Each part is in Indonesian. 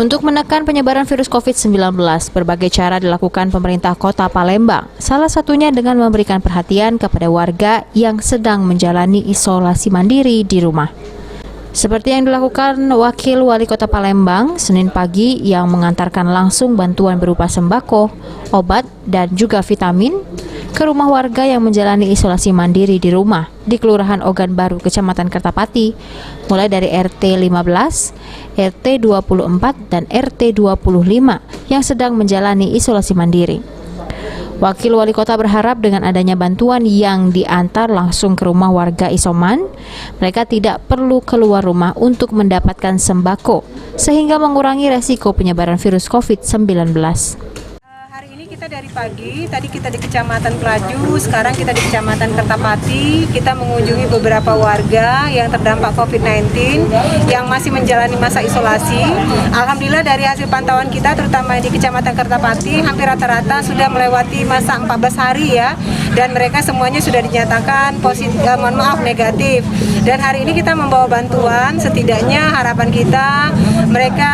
Untuk menekan penyebaran virus COVID-19, berbagai cara dilakukan pemerintah Kota Palembang. Salah satunya dengan memberikan perhatian kepada warga yang sedang menjalani isolasi mandiri di rumah. Seperti yang dilakukan Wakil Wali Kota Palembang Senin pagi yang mengantarkan langsung bantuan berupa sembako, obat, dan juga vitamin ke rumah warga yang menjalani isolasi mandiri di rumah di Kelurahan Ogan Baru, Kecamatan Kertapati, mulai dari RT 15, RT 24, dan RT 25 yang sedang menjalani isolasi mandiri. Wakil Wali Kota berharap dengan adanya bantuan yang diantar langsung ke rumah warga isoman, mereka tidak perlu keluar rumah untuk mendapatkan sembako, sehingga mengurangi resiko penyebaran virus COVID-19. Kita dari pagi, tadi kita di Kecamatan Pelaju, sekarang kita di Kecamatan Kertapati. Kita mengunjungi beberapa warga yang terdampak COVID-19 yang masih menjalani masa isolasi. Alhamdulillah dari hasil pantauan kita, terutama di Kecamatan Kertapati, hampir rata-rata sudah melewati masa 14 hari ya. Dan mereka semuanya sudah dinyatakan negatif. Dan hari ini kita membawa bantuan, setidaknya harapan kita mereka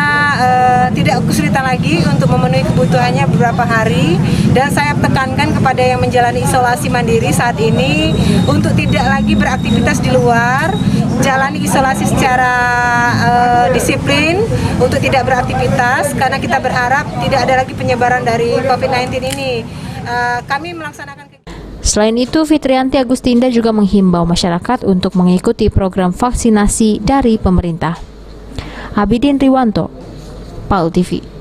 tidak kesulitan lagi untuk memenuhi kebutuhannya beberapa hari. Dan saya tekankan kepada yang menjalani isolasi mandiri saat ini untuk tidak lagi beraktivitas di luar, jalani isolasi secara disiplin untuk tidak beraktivitas, karena kita berharap tidak ada lagi penyebaran dari COVID-19 ini. Kami melaksanakan. Selain itu, Fitrianti Agustinda juga menghimbau masyarakat untuk mengikuti program vaksinasi dari pemerintah. Abidin Riwanto, PAL TV.